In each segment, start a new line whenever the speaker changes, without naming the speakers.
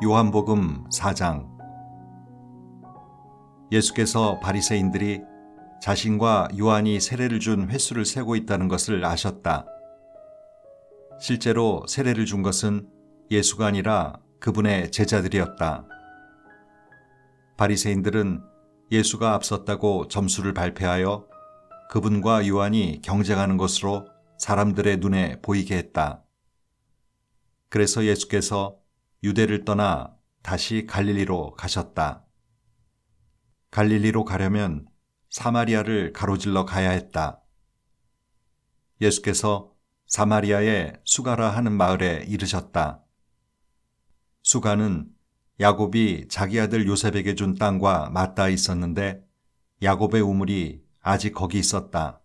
요한복음 4장. 예수께서 바리새인들이 자신과 요한이 세례를 준 횟수를 세고 있다는 것을 아셨다. 실제로 세례를 준 것은 예수가 아니라 그분의 제자들이었다. 바리새인들은 예수가 앞섰다고 점수를 발표하여 그분과 요한이 경쟁하는 것으로 사람들의 눈에 보이게 했다. 그래서 예수께서 유대를 떠나 다시 갈릴리로 가셨다. 갈릴리로 가려면 사마리아를 가로질러 가야 했다. 예수께서 사마리아의 수가라 하는 마을에 이르셨다. 수가는 야곱이 자기 아들 요셉에게 준 땅과 맞닿아 있었는데 야곱의 우물이 아직 거기 있었다.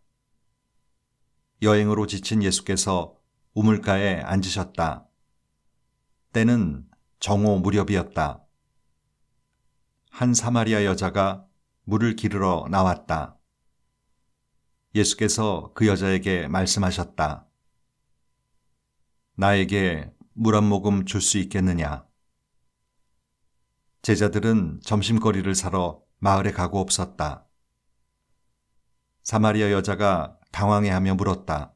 여행으로 지친 예수께서 우물가에 앉으셨다. 때는 정오 무렵이었다. 한 사마리아 여자가 물을 기르러 나왔다. 예수께서 그 여자에게 말씀하셨다. 나에게 물 한 모금 줄 수 있겠느냐? 제자들은 점심거리를 사러 마을에 가고 없었다. 사마리아 여자가 당황해하며 물었다.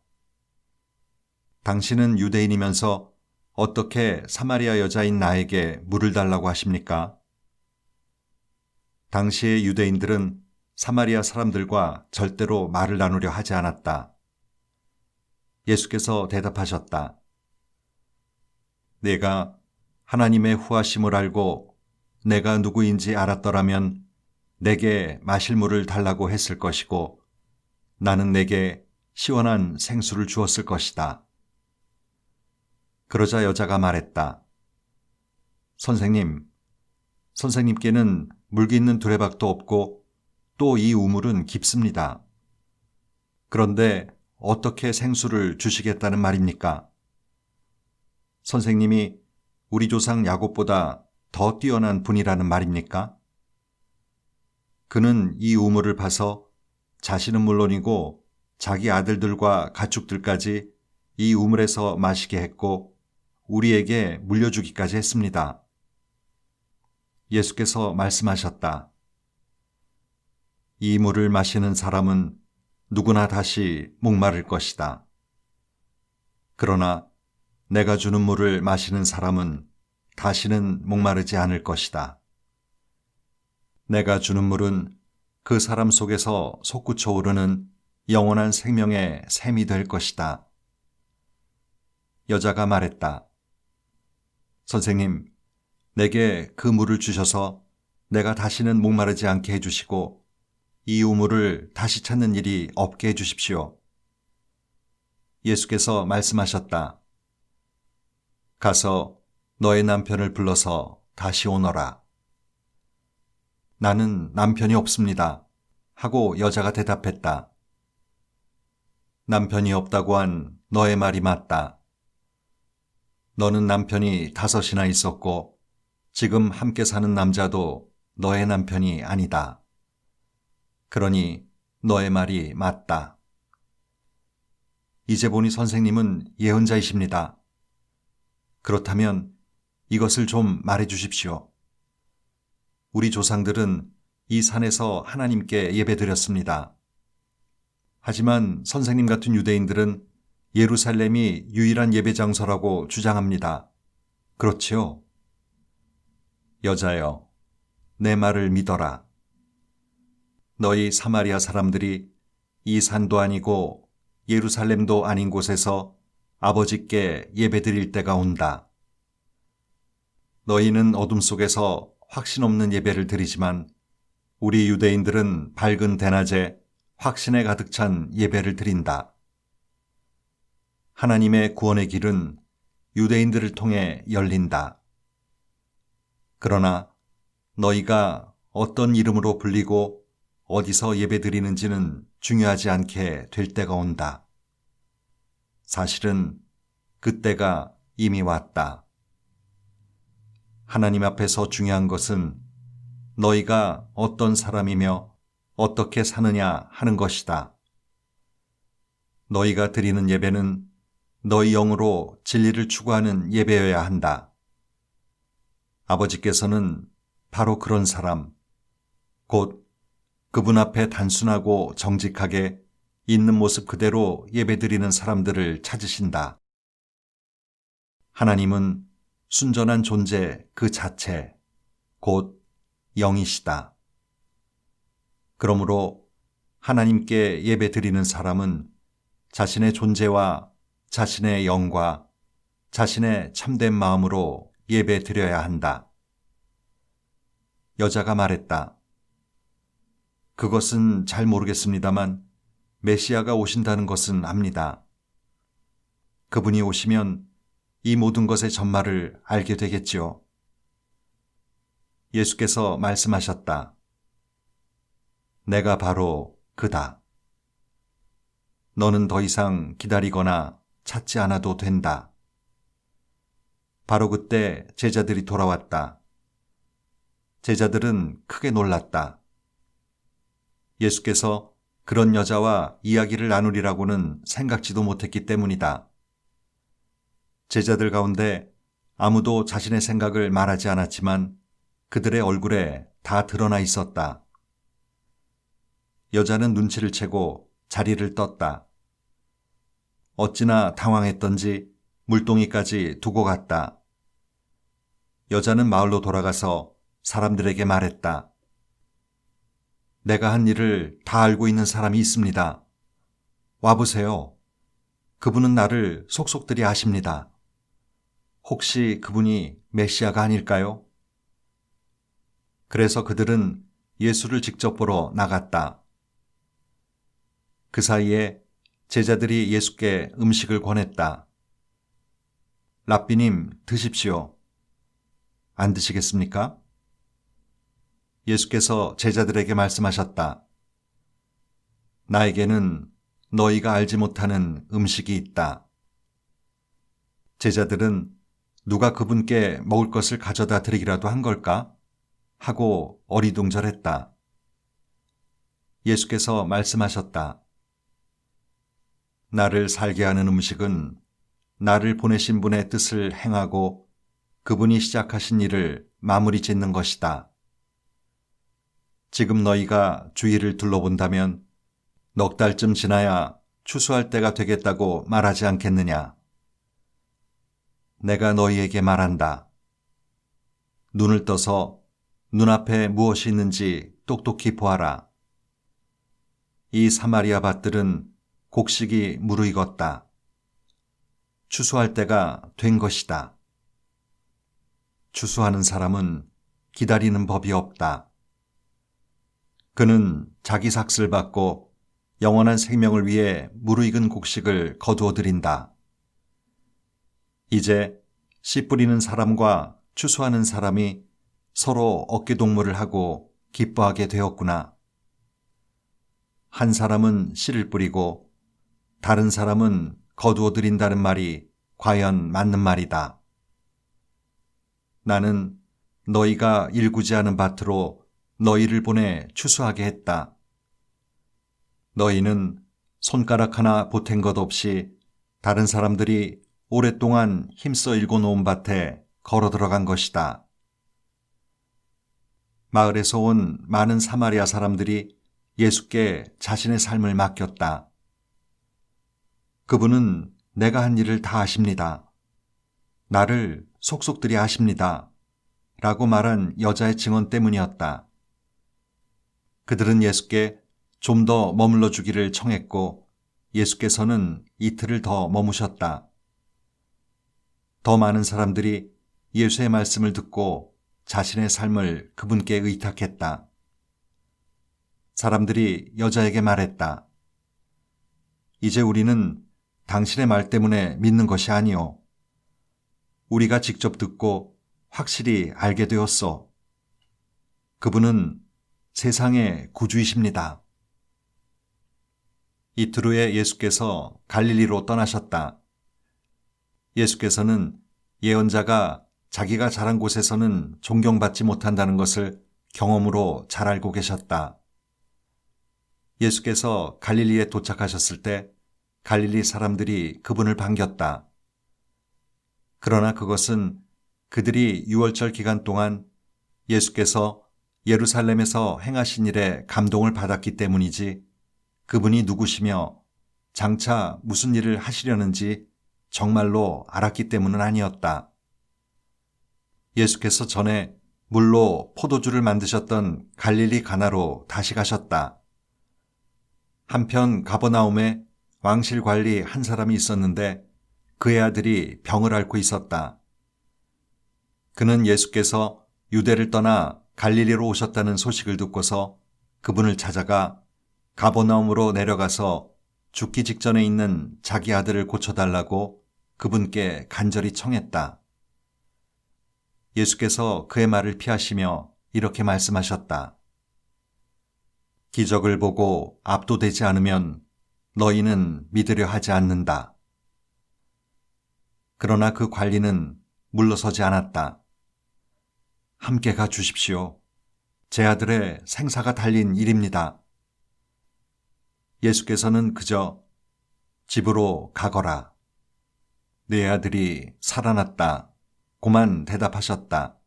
당신은 유대인이면서 어떻게 사마리아 여자인 나에게 물을 달라고 하십니까? 당시의 유대인들은 사마리아 사람들과 절대로 말을 나누려 하지 않았다. 예수께서 대답하셨다. 내가 하나님의 후하심을 알고 내가 누구인지 알았더라면 내게 마실 물을 달라고 했을 것이고 나는 내게 시원한 생수를 주었을 것이다. 그러자 여자가 말했다. 선생님께는 물기 있는 두레박도 없고 또 이 우물은 깊습니다. 그런데 어떻게 생수를 주시겠다는 말입니까? 선생님이 우리 조상 야곱보다 더 뛰어난 분이라는 말입니까? 그는 이 우물을 파서 자신은 물론이고 자기 아들들과 가축들까지 이 우물에서 마시게 했고 우리에게 물려주기까지 했습니다. 예수께서 말씀하셨다. 이 물을 마시는 사람은 누구나 다시 목마를 것이다. 그러나 내가 주는 물을 마시는 사람은 다시는 목마르지 않을 것이다. 내가 주는 물은 그 사람 속에서 솟구쳐 오르는 영원한 생명의 샘이 될 것이다. 여자가 말했다. 선생님, 내게 그 물을 주셔서 내가 다시는 목마르지 않게 해주시고 이 우물을 다시 찾는 일이 없게 해주십시오. 예수께서 말씀하셨다. 가서 너의 남편을 불러서 다시 오너라. 나는 남편이 없습니다. 하고 여자가 대답했다. 남편이 없다고 한 너의 말이 맞다. 너는 남편이 5이나 있었고 지금 함께 사는 남자도 너의 남편이 아니다. 그러니 너의 말이 맞다. 이제 보니 선생님은 예언자이십니다. 그렇다면 이것을 좀 말해 주십시오. 우리 조상들은 이 산에서 하나님께 예배드렸습니다. 하지만 선생님 같은 유대인들은 예루살렘이 유일한 예배 장소라고 주장합니다. 그렇지요? 여자여, 내 말을 믿어라. 너희 사마리아 사람들이 이 산도 아니고 예루살렘도 아닌 곳에서 아버지께 예배드릴 때가 온다. 너희는 어둠 속에서 확신 없는 예배를 드리지만 우리 유대인들은 밝은 대낮에 확신에 가득 찬 예배를 드린다. 하나님의 구원의 길은 유대인들을 통해 열린다. 그러나 너희가 어떤 이름으로 불리고 어디서 예배드리는지는 중요하지 않게 될 때가 온다. 사실은 그때가 이미 왔다. 하나님 앞에서 중요한 것은 너희가 어떤 사람이며 어떻게 사느냐 하는 것이다. 너희가 드리는 예배는 너희 영으로 진리를 추구하는 예배여야 한다. 아버지께서는 바로 그런 사람, 곧 그분 앞에 단순하고 정직하게 있는 모습 그대로 예배드리는 사람들을 찾으신다. 하나님은 순전한 존재 그 자체, 곧 영이시다. 그러므로 하나님께 예배드리는 사람은 자신의 존재와 자신의 영과 자신의 참된 마음으로 예배드려야 한다. 여자가 말했다. 그것은 잘 모르겠습니다만 메시아가 오신다는 것은 압니다. 그분이 오시면 이 모든 것의 전말을 알게 되겠지요. 예수께서 말씀하셨다. 내가 바로 그다. 너는 더 이상 기다리거나 찾지 않아도 된다. 바로 그때 제자들이 돌아왔다. 제자들은 크게 놀랐다. 예수께서 그런 여자와 이야기를 나누리라고는 생각지도 못했기 때문이다. 제자들 가운데 아무도 자신의 생각을 말하지 않았지만 그들의 얼굴에 다 드러나 있었다. 여자는 눈치를 채고 자리를 떴다. 어찌나 당황했던지 물동이까지 두고 갔다. 여자는 마을로 돌아가서 사람들에게 말했다. 내가 한 일을 다 알고 있는 사람이 있습니다. 와보세요. 그분은 나를 속속들이 아십니다. 혹시 그분이 메시아가 아닐까요? 그래서 그들은 예수를 직접 보러 나갔다. 그 사이에 제자들이 예수께 음식을 권했다. 랍비님, 드십시오. 안 드시겠습니까? 예수께서 제자들에게 말씀하셨다. 나에게는 너희가 알지 못하는 음식이 있다. 제자들은 누가 그분께 먹을 것을 가져다 드리기라도 한 걸까? 하고 어리둥절했다. 예수께서 말씀하셨다. 나를 살게 하는 음식은 나를 보내신 분의 뜻을 행하고 그분이 시작하신 일을 마무리 짓는 것이다. 지금 너희가 주위를 둘러본다면 넉 달쯤 지나야 추수할 때가 되겠다고 말하지 않겠느냐? 내가 너희에게 말한다. 눈을 떠서 눈앞에 무엇이 있는지 똑똑히 보아라. 이 사마리아 밭들은 곡식이 무르익었다. 추수할 때가 된 것이다. 추수하는 사람은 기다리는 법이 없다. 그는 자기 삭슬 받고 영원한 생명을 위해 무르익은 곡식을 거두어 들인다. 이제 씨 뿌리는 사람과 추수하는 사람이 서로 어깨동무를 하고 기뻐하게 되었구나. 한 사람은 씨를 뿌리고 다른 사람은 거두어 들인다는 말이 과연 맞는 말이다. 나는 너희가 일구지 않은 밭으로 너희를 보내 추수하게 했다. 너희는 손가락 하나 보탠 것 없이 다른 사람들이 오랫동안 힘써 일궈 놓은 밭에 걸어 들어간 것이다. 마을에서 온 많은 사마리아 사람들이 예수께 자신의 삶을 맡겼다. 그분은 내가 한 일을 다 아십니다. 나를 속속들이 아십니다. 라고 말한 여자의 증언 때문이었다. 그들은 예수께 좀 더 머물러 주기를 청했고 예수께서는 이틀을 더 머무셨다. 더 많은 사람들이 예수의 말씀을 듣고 자신의 삶을 그분께 의탁했다. 사람들이 여자에게 말했다. 이제 우리는 당신의 말 때문에 믿는 것이 아니오. 우리가 직접 듣고 확실히 알게 되었소. 그분은 세상의 구주이십니다. 이틀 후에 예수께서 갈릴리로 떠나셨다. 예수께서는 예언자가 자기가 자란 곳에서는 존경받지 못한다는 것을 경험으로 잘 알고 계셨다. 예수께서 갈릴리에 도착하셨을 때 갈릴리 사람들이 그분을 반겼다. 그러나 그것은 그들이 유월절 기간 동안 예수께서 예루살렘에서 행하신 일에 감동을 받았기 때문이지 그분이 누구시며 장차 무슨 일을 하시려는지 정말로 알았기 때문은 아니었다. 예수께서 전에 물로 포도주를 만드셨던 갈릴리 가나로 다시 가셨다. 한편 가버나움에 왕실 관리 한 사람이 있었는데 그의 아들이 병을 앓고 있었다. 그는 예수께서 유대를 떠나 갈릴리로 오셨다는 소식을 듣고서 그분을 찾아가 가버나움으로 내려가서 죽기 직전에 있는 자기 아들을 고쳐달라고 그분께 간절히 청했다. 예수께서 그의 말을 피하시며 이렇게 말씀하셨다. 기적을 보고 압도되지 않으면 너희는 믿으려 하지 않는다. 그러나 그 관리는 물러서지 않았다. 함께 가 주십시오. 제 아들의 생사가 달린 일입니다. 예수께서는 그저 집으로 가거라. 내 아들이 살아났다. 고만 대답하셨다.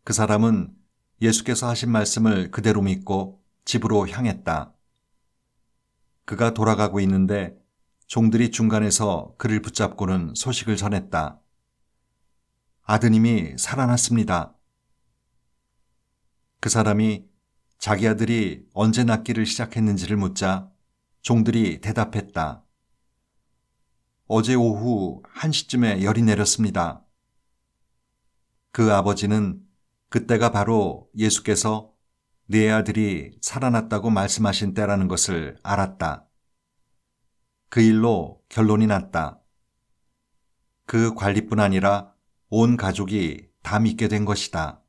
그 사람은 예수께서 하신 말씀을 그대로 믿고 집으로 향했다. 그가 돌아가고 있는데 종들이 중간에서 그를 붙잡고는 소식을 전했다. 아드님이 살아났습니다. 그 사람이 자기 아들이 언제 낫기를 시작했는지를 묻자 종들이 대답했다. 어제 오후 1시쯤에 열이 내렸습니다. 그 아버지는 그때가 바로 예수께서 네 아들이 살아났다고 말씀하신 때라는 것을 알았다. 그 일로 결론이 났다. 그 관리뿐 아니라 온 가족이 다 믿게 된 것이다.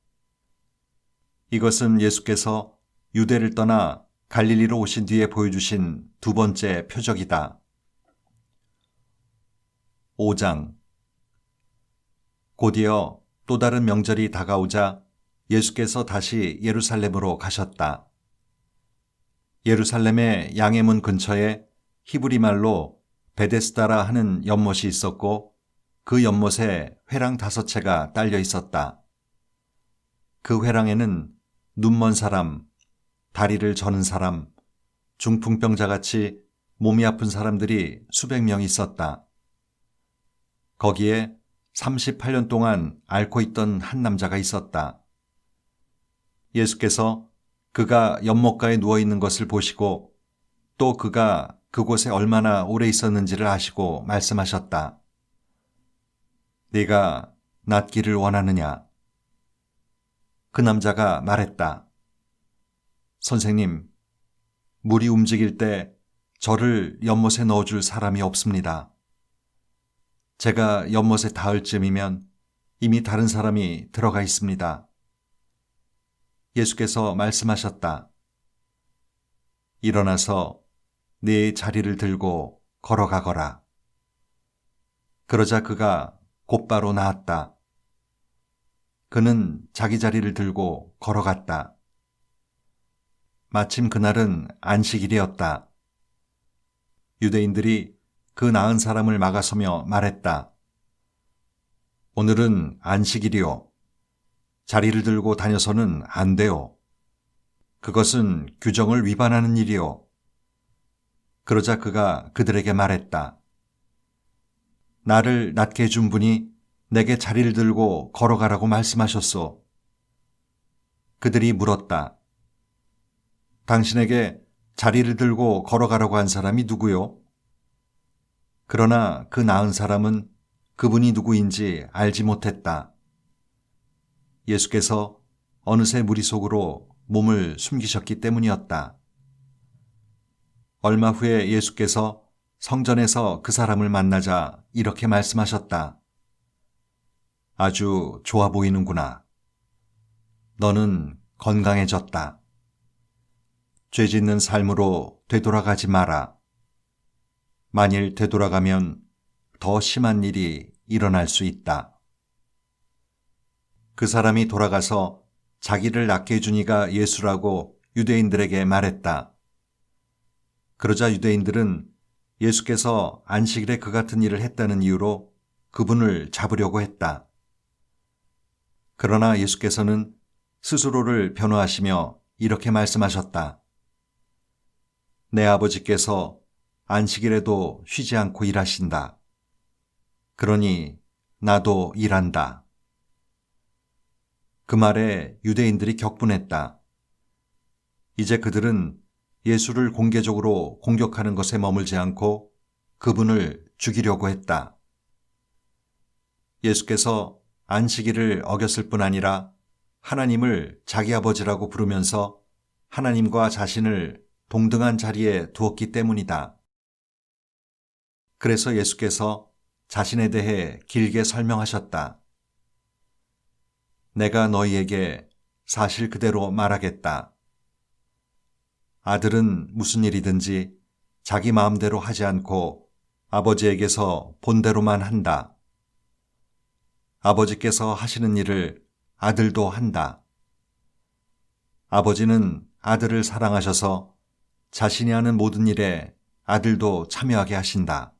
이것은 예수께서 유대를 떠나 갈릴리로 오신 뒤에 보여주신 두 번째 표적이다. 5장. 곧이어 또 다른 명절이 다가오자 예수께서 다시 예루살렘으로 가셨다. 예루살렘의 양의 문 근처에 히브리 말로 베데스다라 하는 연못이 있었고 그 연못에 회랑 5채가 딸려 있었다. 그 회랑에는 눈먼 사람, 다리를 저는 사람, 중풍병자같이 몸이 아픈 사람들이 수백 명 있었다. 거기에 38년 동안 앓고 있던 한 남자가 있었다. 예수께서 그가 연못가에 누워있는 것을 보시고 또 그가 그곳에 얼마나 오래 있었는지를 아시고 말씀하셨다. 네가 낫기를 원하느냐? 그 남자가 말했다. 선생님, 물이 움직일 때 저를 연못에 넣어줄 사람이 없습니다. 제가 연못에 닿을 쯤이면 이미 다른 사람이 들어가 있습니다. 예수께서 말씀하셨다. 일어나서 네 자리를 들고 걸어가거라. 그러자 그가 곧바로 나았다. 그는 자기 자리를 들고 걸어갔다. 마침 그날은 안식일이었다. 유대인들이 그 나은 사람을 막아서며 말했다. 오늘은 안식일이요. 자리를 들고 다녀서는 안 돼요. 그것은 규정을 위반하는 일이요. 그러자 그가 그들에게 말했다. 나를 낫게 해준 분이 내게 자리를 들고 걸어가라고 말씀하셨소. 그들이 물었다. 당신에게 자리를 들고 걸어가라고 한 사람이 누구요? 그러나 그 나은 사람은 그분이 누구인지 알지 못했다. 예수께서 어느새 무리 속으로 몸을 숨기셨기 때문이었다. 얼마 후에 예수께서 성전에서 그 사람을 만나자 이렇게 말씀하셨다. 아주 좋아 보이는구나. 너는 건강해졌다. 죄 짓는 삶으로 되돌아가지 마라. 만일 되돌아가면 더 심한 일이 일어날 수 있다. 그 사람이 돌아가서 자기를 낫게 해주니가 예수라고 유대인들에게 말했다. 그러자 유대인들은 예수께서 안식일에 그 같은 일을 했다는 이유로 그분을 잡으려고 했다. 그러나 예수께서는 스스로를 변호하시며 이렇게 말씀하셨다. 내 아버지께서 안식일에도 쉬지 않고 일하신다. 그러니 나도 일한다. 그 말에 유대인들이 격분했다. 이제 그들은 예수를 공개적으로 공격하는 것에 머물지 않고 그분을 죽이려고 했다. 예수께서 안식일을 어겼을 뿐 아니라 하나님을 자기 아버지라고 부르면서 하나님과 자신을 동등한 자리에 두었기 때문이다. 그래서 예수께서 자신에 대해 길게 설명하셨다. 내가 너희에게 사실 그대로 말하겠다. 아들은 무슨 일이든지 자기 마음대로 하지 않고 아버지에게서 본대로만 한다. 아버지께서 하시는 일을 아들도 한다. 아버지는 아들을 사랑하셔서 자신이 하는 모든 일에 아들도 참여하게 하신다.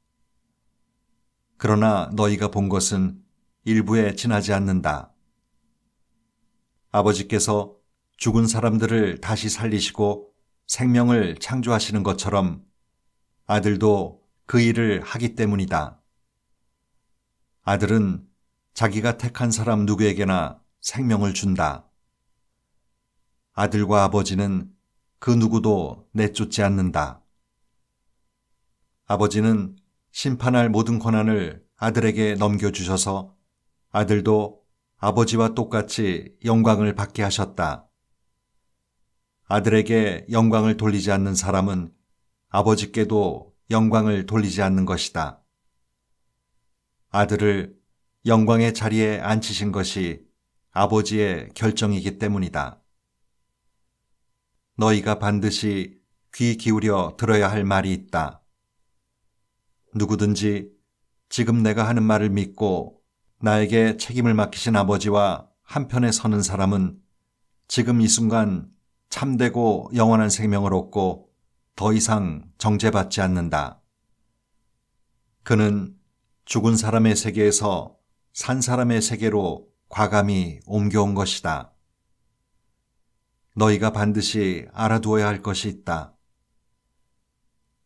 그러나 너희가 본 것은 일부에 지나지 않는다. 아버지께서 죽은 사람들을 다시 살리시고 생명을 창조하시는 것처럼 아들도 그 일을 하기 때문이다. 아들은 자기가 택한 사람 누구에게나 생명을 준다. 아들과 아버지는 그 누구도 내쫓지 않는다. 아버지는 심판할 모든 권한을 아들에게 넘겨주셔서 아들도 아버지와 똑같이 영광을 받게 하셨다. 아들에게 영광을 돌리지 않는 사람은 아버지께도 영광을 돌리지 않는 것이다. 아들을 영광의 자리에 앉히신 것이 아버지의 결정이기 때문이다. 너희가 반드시 귀 기울여 들어야 할 말이 있다. 누구든지 지금 내가 하는 말을 믿고 나에게 책임을 맡기신 아버지와 한편에 서는 사람은 지금 이 순간 참되고 영원한 생명을 얻고 더 이상 정죄받지 않는다. 그는 죽은 사람의 세계에서 산 사람의 세계로 과감히 옮겨온 것이다. 너희가 반드시 알아두어야 할 것이 있다.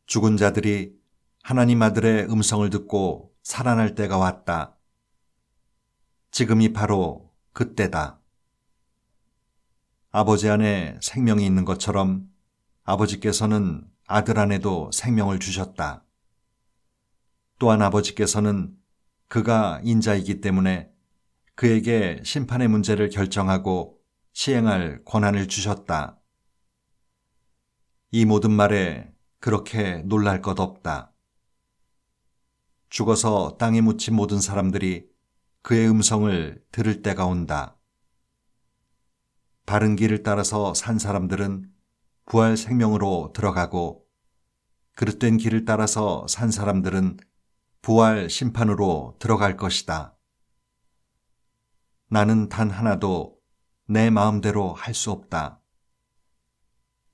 죽은 자들이 하나님 아들의 음성을 듣고 살아날 때가 왔다. 지금이 바로 그때다. 아버지 안에 생명이 있는 것처럼 아버지께서는 아들 안에도 생명을 주셨다. 또한 아버지께서는 그가 인자이기 때문에 그에게 심판의 문제를 결정하고 시행할 권한을 주셨다. 이 모든 말에 그렇게 놀랄 것 없다. 죽어서 땅에 묻힌 모든 사람들이 그의 음성을 들을 때가 온다. 바른 길을 따라서 산 사람들은 부활 생명으로 들어가고 그릇된 길을 따라서 산 사람들은 부활 심판으로 들어갈 것이다. 나는 단 하나도 내 마음대로 할 수 없다.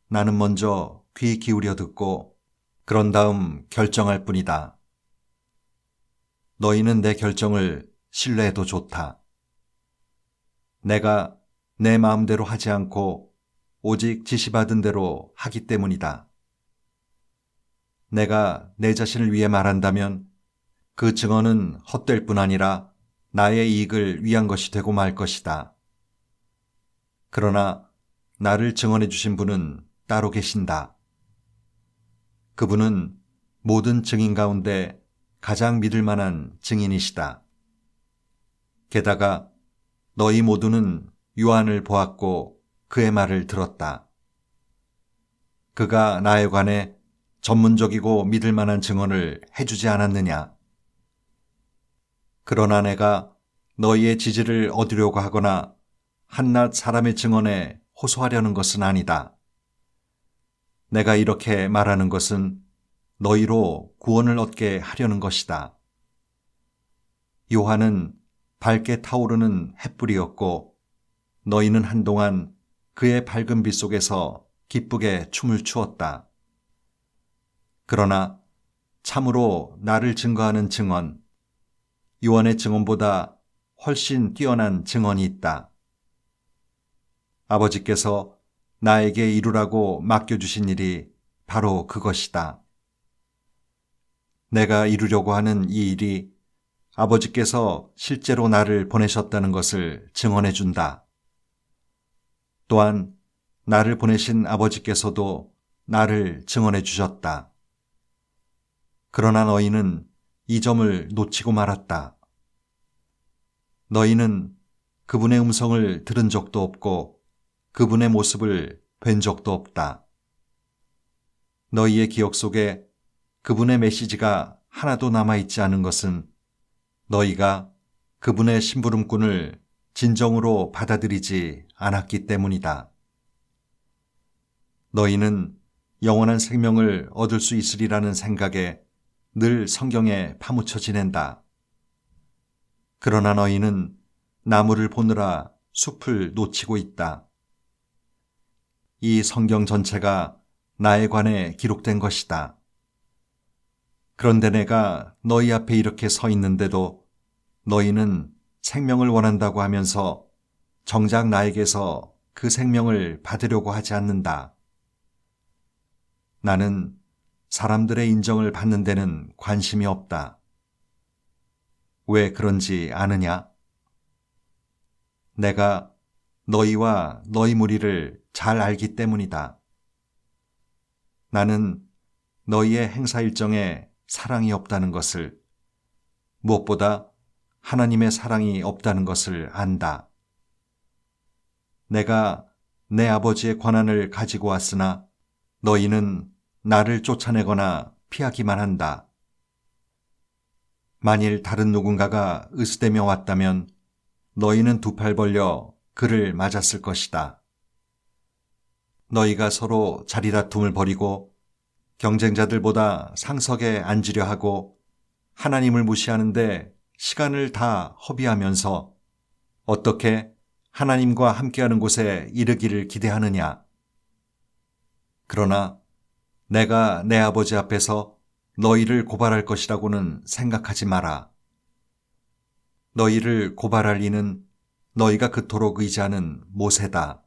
나는 먼저 귀 기울여 듣고 그런 다음 결정할 뿐이다. 너희는 내 결정을 신뢰해도 좋다. 내가 내 마음대로 하지 않고 오직 지시받은 대로 하기 때문이다. 내가 내 자신을 위해 말한다면 그 증언은 헛될 뿐 아니라 나의 이익을 위한 것이 되고 말 것이다. 그러나 나를 증언해 주신 분은 따로 계신다. 그분은 모든 증인 가운데 가장 믿을 만한 증인이시다. 게다가 너희 모두는 요한을 보았고 그의 말을 들었다. 그가 나에 관해 전문적이고 믿을 만한 증언을 해주지 않았느냐? 그러나 내가 너희의 지지를 얻으려고 하거나 한낱 사람의 증언에 호소하려는 것은 아니다. 내가 이렇게 말하는 것은 너희로 구원을 얻게 하려는 것이다. 요한은 밝게 타오르는 햇불이었고 너희는 한동안 그의 밝은 빛 속에서 기쁘게 춤을 추었다. 그러나 참으로 나를 증거하는 증언, 요한의 증언보다 훨씬 뛰어난 증언이 있다. 아버지께서 나에게 이루라고 맡겨주신 일이 바로 그것이다. 내가 이루려고 하는 이 일이 아버지께서 실제로 나를 보내셨다는 것을 증언해 준다. 또한 나를 보내신 아버지께서도 나를 증언해 주셨다. 그러나 너희는 이 점을 놓치고 말았다. 너희는 그분의 음성을 들은 적도 없고 그분의 모습을 뵌 적도 없다. 너희의 기억 속에 그분의 메시지가 하나도 남아있지 않은 것은 너희가 그분의 심부름꾼을 진정으로 받아들이지 않았기 때문이다. 너희는 영원한 생명을 얻을 수 있으리라는 생각에 늘 성경에 파묻혀 지낸다. 그러나 너희는 나무를 보느라 숲을 놓치고 있다. 이 성경 전체가 나에 관해 기록된 것이다. 그런데 내가 너희 앞에 이렇게 서 있는데도 너희는 생명을 원한다고 하면서 정작 나에게서 그 생명을 받으려고 하지 않는다. 나는 사람들의 인정을 받는 데는 관심이 없다. 왜 그런지 아느냐? 내가 너희와 너희 무리를 잘 알기 때문이다. 나는 너희의 행사 일정에 사랑이 없다는 것을, 무엇보다 하나님의 사랑이 없다는 것을 안다. 내가 내 아버지의 권한을 가지고 왔으나 너희는 나를 쫓아내거나 피하기만 한다. 만일 다른 누군가가 으스대며 왔다면 너희는 두 팔 벌려 그를 맞았을 것이다. 너희가 서로 자리다툼을 벌이고 경쟁자들보다 상석에 앉으려 하고 하나님을 무시하는데 시간을 다 허비하면서 어떻게 하나님과 함께하는 곳에 이르기를 기대하느냐? 그러나 내가 내 아버지 앞에서 너희를 고발할 것이라고는 생각하지 마라. 너희를 고발할 이는 너희가 그토록 의지하는 모세다.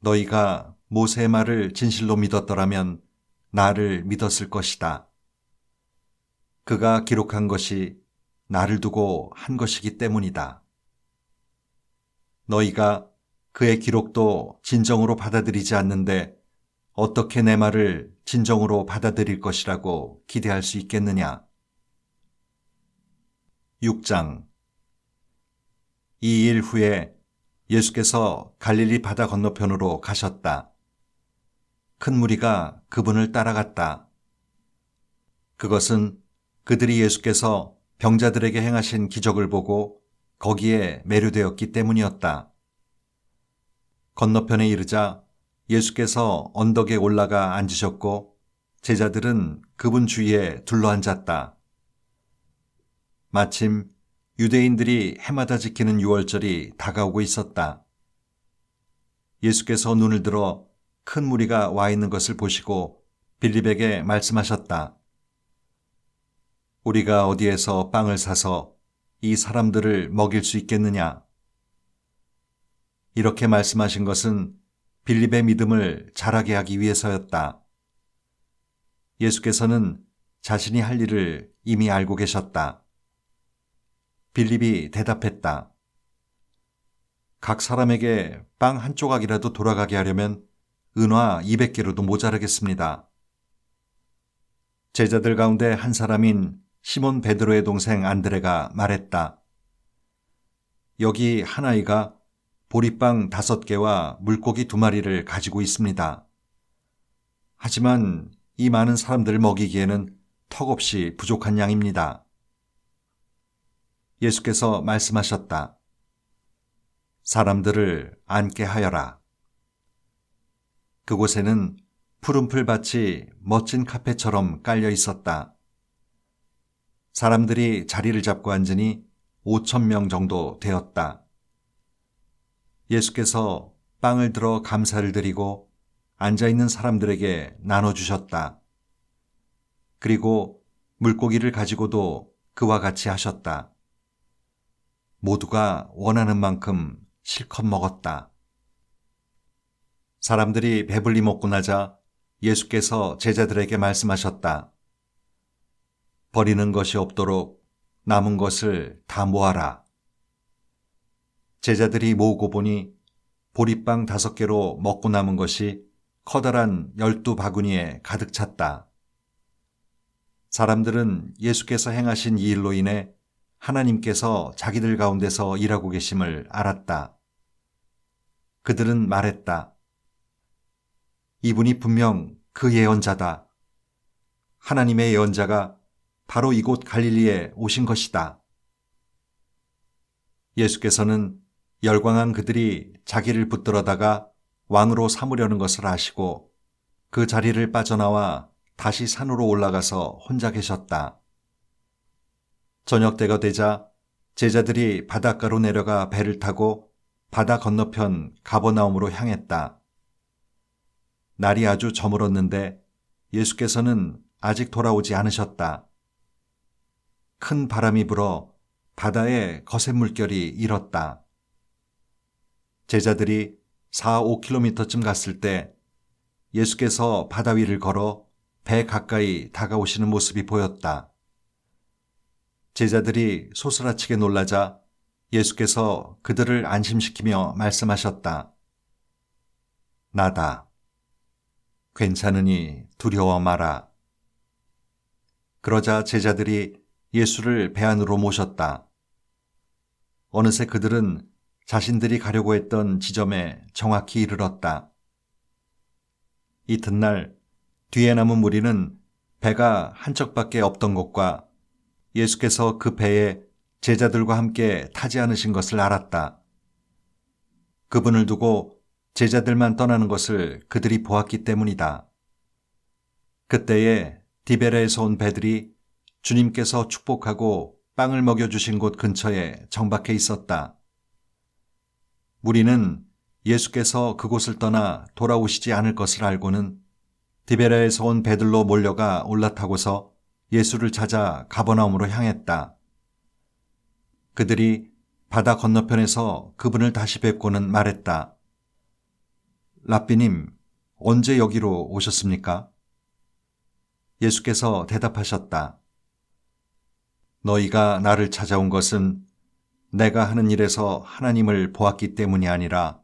너희가 모세의 말을 진실로 믿었더라면 나를 믿었을 것이다. 그가 기록한 것이 나를 두고 한 것이기 때문이다. 너희가 그의 기록도 진정으로 받아들이지 않는데 어떻게 내 말을 진정으로 받아들일 것이라고 기대할 수 있겠느냐? 6장. 이 일 후에 예수께서 갈릴리 바다 건너편으로 가셨다. 큰 무리가 그분을 따라갔다. 그것은 그들이 예수께서 병자들에게 행하신 기적을 보고 거기에 매료되었기 때문이었다. 건너편에 이르자 예수께서 언덕에 올라가 앉으셨고 제자들은 그분 주위에 둘러앉았다. 마침 유대인들이 해마다 지키는 유월절이 다가오고 있었다. 예수께서 눈을 들어 큰 무리가 와 있는 것을 보시고 빌립에게 말씀하셨다. 우리가 어디에서 빵을 사서 이 사람들을 먹일 수 있겠느냐? 이렇게 말씀하신 것은 빌립의 믿음을 자라게 하기 위해서였다. 예수께서는 자신이 할 일을 이미 알고 계셨다. 빌립이 대답했다. 각 사람에게 빵 한 조각이라도 돌아가게 하려면 은화 200개로도 모자르겠습니다. 제자들 가운데 한 사람인 시몬 베드로의 동생 안드레가 말했다. 여기 한 아이가 보리빵 5개와 물고기 2마리를 가지고 있습니다. 하지만 이 많은 사람들을 먹이기에는 턱없이 부족한 양입니다. 예수께서 말씀하셨다. 사람들을 앉게 하여라. 그곳에는 푸른 풀밭이 멋진 카페처럼 깔려 있었다. 사람들이 자리를 잡고 앉으니 5,000명 정도 되었다. 예수께서 빵을 들어 감사를 드리고 앉아있는 사람들에게 나눠주셨다. 그리고 물고기를 가지고도 그와 같이 하셨다. 모두가 원하는 만큼 실컷 먹었다. 사람들이 배불리 먹고 나자 예수께서 제자들에게 말씀하셨다. 버리는 것이 없도록 남은 것을 다 모아라. 제자들이 모으고 보니 보리빵 5개로 먹고 남은 것이 커다란 12바구니에 가득 찼다. 사람들은 예수께서 행하신 이 일로 인해 하나님께서 자기들 가운데서 일하고 계심을 알았다. 그들은 말했다. 이분이 분명 그 예언자다. 하나님의 예언자가 바로 이곳 갈릴리에 오신 것이다. 예수께서는 열광한 그들이 자기를 붙들어다가 왕으로 삼으려는 것을 아시고 그 자리를 빠져나와 다시 산으로 올라가서 혼자 계셨다. 저녁 때가 되자 제자들이 바닷가로 내려가 배를 타고 바다 건너편 가버나움으로 향했다. 날이 아주 저물었는데 예수께서는 아직 돌아오지 않으셨다. 큰 바람이 불어 바다에 거센 물결이 일었다. 제자들이 4-5km쯤 갔을 때 예수께서 바다 위를 걸어 배 가까이 다가오시는 모습이 보였다. 제자들이 소스라치게 놀라자 예수께서 그들을 안심시키며 말씀하셨다. 나다. 괜찮으니 두려워 마라. 그러자 제자들이 예수를 배 안으로 모셨다. 어느새 그들은 자신들이 가려고 했던 지점에 정확히 이르렀다. 이튿날 뒤에 남은 무리는 배가 한 척밖에 없던 것과 예수께서 그 배에 제자들과 함께 타지 않으신 것을 알았다. 그분을 두고 제자들만 떠나는 것을 그들이 보았기 때문이다. 그때에 디베라에서 온 배들이 주님께서 축복하고 빵을 먹여주신 곳 근처에 정박해 있었다. 무리는 예수께서 그곳을 떠나 돌아오시지 않을 것을 알고는 디베라에서 온 배들로 몰려가 올라타고서 예수를 찾아 가버나움으로 향했다. 그들이 바다 건너편에서 그분을 다시 뵙고는 말했다. 랍비님, 언제 여기로 오셨습니까? 예수께서 대답하셨다. 너희가 나를 찾아온 것은 내가 하는 일에서 하나님을 보았기 때문이 아니라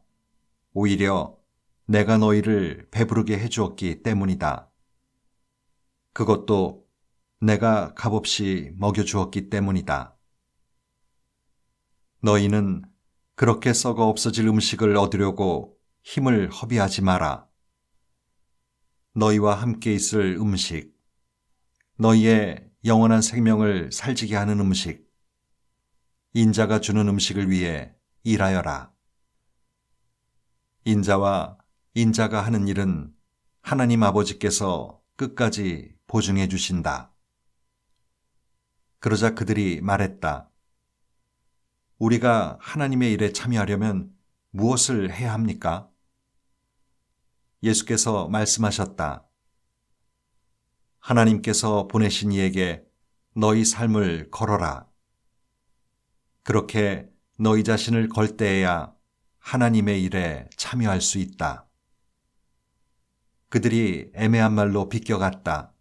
오히려 내가 너희를 배부르게 해주었기 때문이다. 그것도 내가 값없이 먹여주었기 때문이다. 너희는 그렇게 썩어 없어질 음식을 얻으려고 힘을 허비하지 마라. 너희와 함께 있을 음식, 너희의 영원한 생명을 살지게 하는 음식, 인자가 주는 음식을 위해 일하여라. 인자와 인자가 하는 일은 하나님 아버지께서 끝까지 보증해 주신다. 그러자 그들이 말했다. 우리가 하나님의 일에 참여하려면 무엇을 해야 합니까? 예수께서 말씀하셨다. 하나님께서 보내신 이에게 너희 삶을 걸어라. 그렇게 너희 자신을 걸 때에야 하나님의 일에 참여할 수 있다. 그들이 애매한 말로 비껴갔다.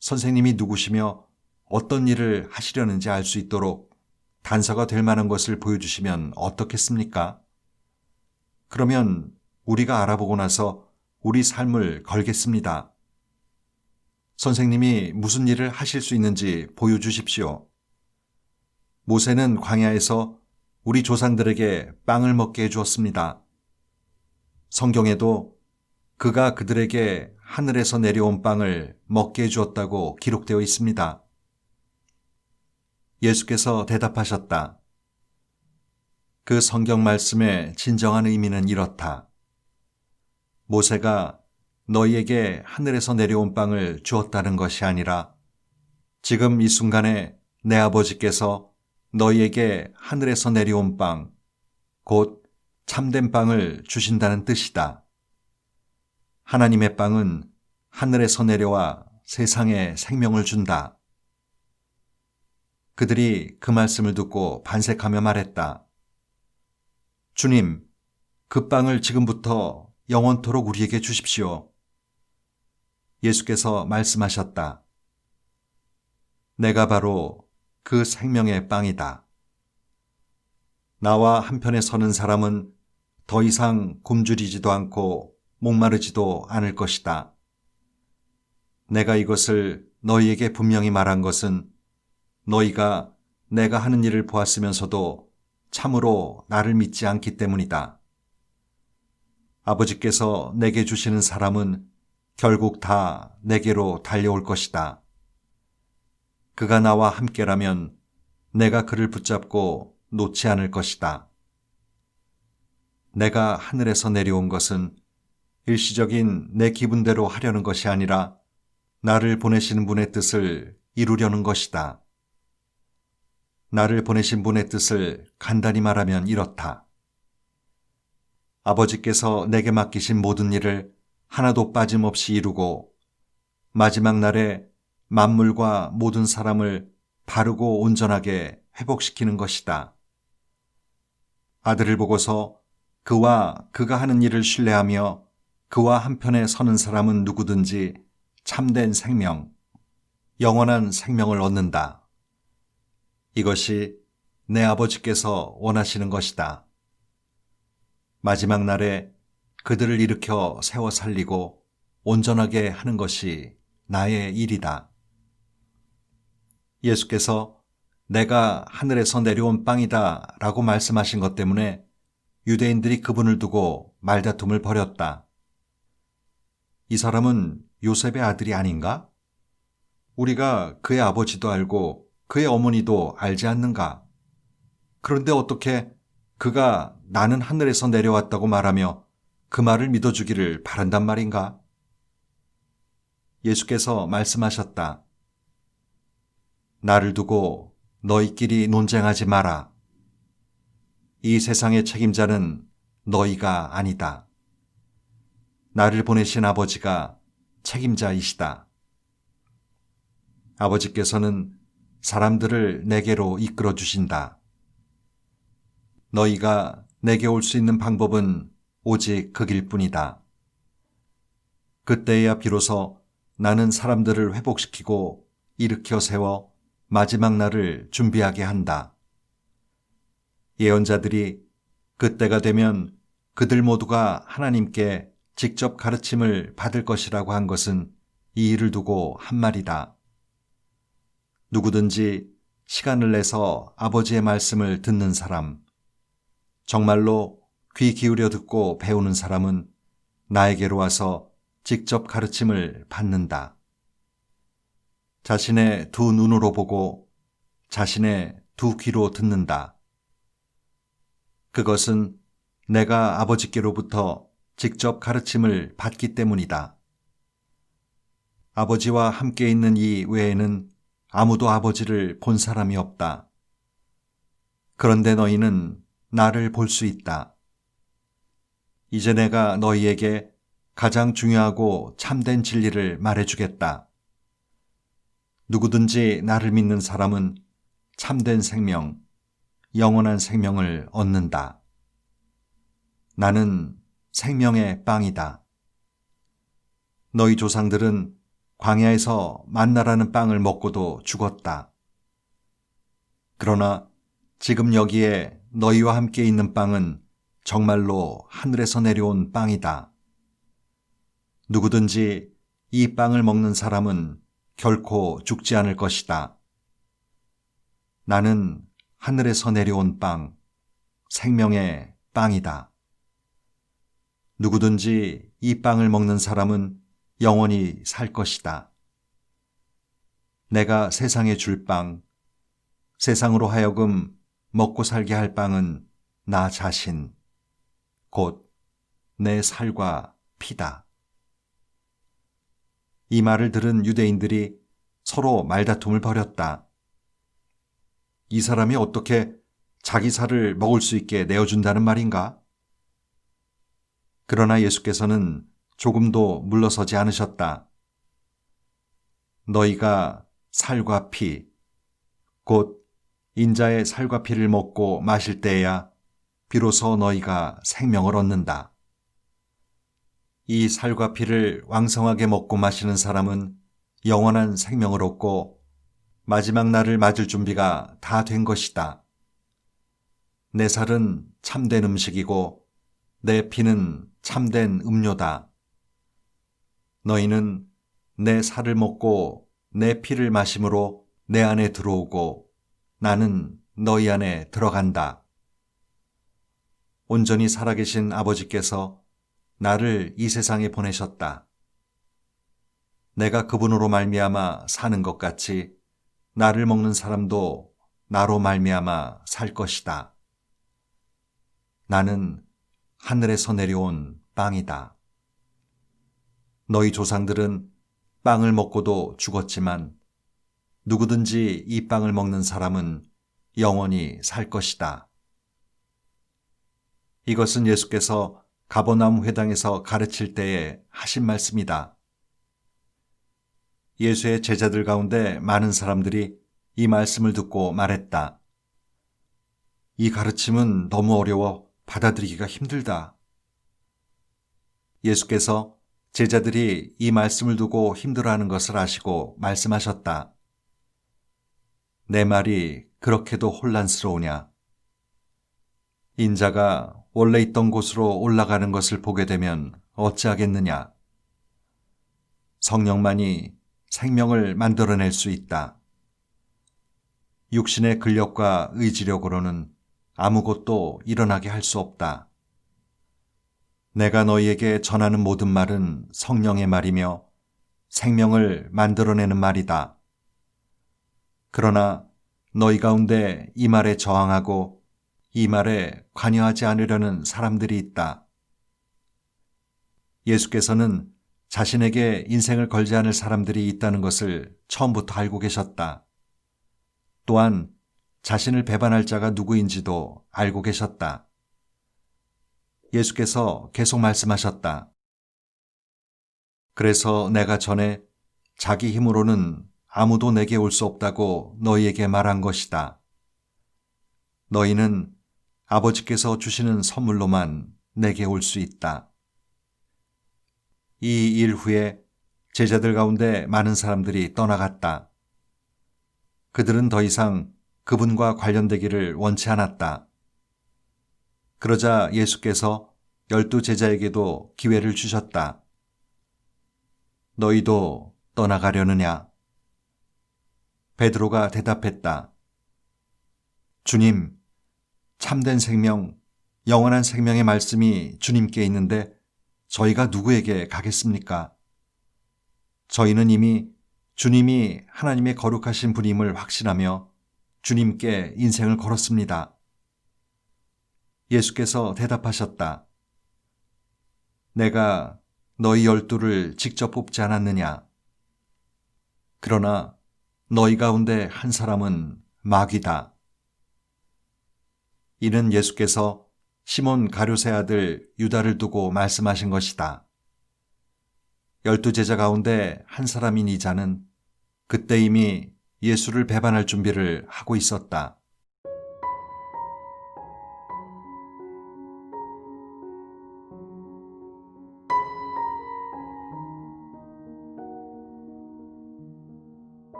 선생님이 누구시며 어떤 일을 하시려는지 알 수 있도록 단서가 될 만한 것을 보여주시면 어떻겠습니까? 그러면 우리가 알아보고 나서 우리 삶을 걸겠습니다. 선생님이 무슨 일을 하실 수 있는지 보여주십시오. 모세는 광야에서 우리 조상들에게 빵을 먹게 해주었습니다. 성경에도 그가 그들에게 하늘에서 내려온 빵을 먹게 해주었다고 기록되어 있습니다. 예수께서 대답하셨다. 그 성경 말씀의 진정한 의미는 이렇다. 모세가 너희에게 하늘에서 내려온 빵을 주었다는 것이 아니라 지금 이 순간에 내 아버지께서 너희에게 하늘에서 내려온 빵, 곧 참된 빵을 주신다는 뜻이다. 하나님의 빵은 하늘에서 내려와 세상에 생명을 준다. 그들이 그 말씀을 듣고 반색하며 말했다. 주님, 그 빵을 지금부터 영원토록 우리에게 주십시오. 예수께서 말씀하셨다. 내가 바로 그 생명의 빵이다. 나와 한편에 서는 사람은 더 이상 굶주리지도 않고 목마르지도 않을 것이다. 내가 이것을 너희에게 분명히 말한 것은 너희가 내가 하는 일을 보았으면서도 참으로 나를 믿지 않기 때문이다. 아버지께서 내게 주시는 사람은 결국 다 내게로 달려올 것이다. 그가 나와 함께라면 내가 그를 붙잡고 놓지 않을 것이다. 내가 하늘에서 내려온 것은 일시적인 내 기분대로 하려는 것이 아니라 나를 보내시는 분의 뜻을 이루려는 것이다. 나를 보내신 분의 뜻을 간단히 말하면 이렇다. 아버지께서 내게 맡기신 모든 일을 하나도 빠짐없이 이루고 마지막 날에 만물과 모든 사람을 바르고 온전하게 회복시키는 것이다. 아들을 보고서 그와 그가 하는 일을 신뢰하며 그와 한편에 서는 사람은 누구든지 참된 생명, 영원한 생명을 얻는다. 이것이 내 아버지께서 원하시는 것이다. 마지막 날에 그들을 일으켜 세워 살리고 온전하게 하는 것이 나의 일이다. 예수께서 내가 하늘에서 내려온 빵이다 라고 말씀하신 것 때문에 유대인들이 그분을 두고 말다툼을 벌였다. 이 사람은 요셉의 아들이 아닌가? 우리가 그의 아버지도 알고 그의 어머니도 알지 않는가? 그런데 어떻게 그가 나는 하늘에서 내려왔다고 말하며 그 말을 믿어주기를 바란단 말인가? 예수께서 말씀하셨다. 나를 두고 너희끼리 논쟁하지 마라. 이 세상의 책임자는 너희가 아니다. 나를 보내신 아버지가 책임자이시다. 아버지께서는 사람들을 내게로 이끌어 주신다. 너희가 내게 올 수 있는 방법은 오직 그 길뿐이다. 그때야 비로소 나는 사람들을 회복시키고 일으켜 세워 마지막 날을 준비하게 한다. 예언자들이 그때가 되면 그들 모두가 하나님께 직접 가르침을 받을 것이라고 한 것은 이 일을 두고 한 말이다. 누구든지 시간을 내서 아버지의 말씀을 듣는 사람, 정말로 귀 기울여 듣고 배우는 사람은 나에게로 와서 직접 가르침을 받는다. 자신의 두 눈으로 보고 자신의 두 귀로 듣는다. 그것은 내가 아버지께로부터 직접 가르침을 받기 때문이다. 아버지와 함께 있는 이 외에는 아무도 아버지를 본 사람이 없다. 그런데 너희는 나를 볼 수 있다. 이제 내가 너희에게 가장 중요하고 참된 진리를 말해주겠다. 누구든지 나를 믿는 사람은 참된 생명, 영원한 생명을 얻는다. 나는 생명의 빵이다. 너희 조상들은 광야에서 만나라는 빵을 먹고도 죽었다. 그러나 지금 여기에 너희와 함께 있는 빵은 정말로 하늘에서 내려온 빵이다. 누구든지 이 빵을 먹는 사람은 결코 죽지 않을 것이다. 나는 하늘에서 내려온 빵, 생명의 빵이다. 누구든지 이 빵을 먹는 사람은 영원히 살 것이다. 내가 세상에 줄 빵, 세상으로 하여금 먹고 살게 할 빵은 나 자신, 곧 내 살과 피다. 이 말을 들은 유대인들이 서로 말다툼을 벌였다. 이 사람이 어떻게 자기 살을 먹을 수 있게 내어준다는 말인가? 그러나 예수께서는 조금도 물러서지 않으셨다. 너희가 살과 피, 곧 인자의 살과 피를 먹고 마실 때에야 비로소 너희가 생명을 얻는다. 이 살과 피를 왕성하게 먹고 마시는 사람은 영원한 생명을 얻고 마지막 날을 맞을 준비가 다 된 것이다. 내 살은 참된 음식이고 내 피는 참된 음료다. 너희는 내 살을 먹고 내 피를 마심으로 내 안에 들어오고 나는 너희 안에 들어간다. 온전히 살아계신 아버지께서 나를 이 세상에 보내셨다. 내가 그분으로 말미암아 사는 것 같이 나를 먹는 사람도 나로 말미암아 살 것이다. 나는 하늘에서 내려온 빵이다. 너희 조상들은 빵을 먹고도 죽었지만 누구든지 이 빵을 먹는 사람은 영원히 살 것이다. 이것은 예수께서 가버나움 회당에서 가르칠 때에 하신 말씀이다. 예수의 제자들 가운데 많은 사람들이 이 말씀을 듣고 말했다. 이 가르침은 너무 어려워 받아들이기가 힘들다. 예수께서 제자들이 이 말씀을 두고 힘들어하는 것을 아시고 말씀하셨다. 내 말이 그렇게도 혼란스러우냐? 인자가 원래 있던 곳으로 올라가는 것을 보게 되면 어찌하겠느냐? 성령만이 생명을 만들어낼 수 있다. 육신의 근력과 의지력으로는 아무것도 일어나게 할 수 없다. 내가 너희에게 전하는 모든 말은 성령의 말이며 생명을 만들어내는 말이다. 그러나 너희 가운데 이 말에 저항하고 이 말에 관여하지 않으려는 사람들이 있다. 예수께서는 자신에게 인생을 걸지 않을 사람들이 있다는 것을 처음부터 알고 계셨다. 또한 자신을 배반할 자가 누구인지도 알고 계셨다. 예수께서 계속 말씀하셨다. 그래서 내가 전에 자기 힘으로는 아무도 내게 올 수 없다고 너희에게 말한 것이다. 너희는 아버지께서 주시는 선물로만 내게 올 수 있다. 이 일 후에 제자들 가운데 많은 사람들이 떠나갔다. 그들은 더 이상 그분과 관련되기를 원치 않았다. 그러자 예수께서 12 제자에게도 기회를 주셨다. 너희도 떠나가려느냐? 베드로가 대답했다. 주님, 참된 생명, 영원한 생명의 말씀이 주님께 있는데 저희가 누구에게 가겠습니까? 저희는 이미 주님이 하나님의 거룩하신 분임을 확신하며 주님께 인생을 걸었습니다. 예수께서 대답하셨다. 내가 너희 12를 직접 뽑지 않았느냐? 그러나 너희 가운데 한 사람은 마귀다. 이는 예수께서 시몬 가룟의 아들 유다를 두고 말씀하신 것이다. 12 제자 가운데 한 사람인 이 자는 그때 이미 예수를 배반할 준비를 하고 있었다.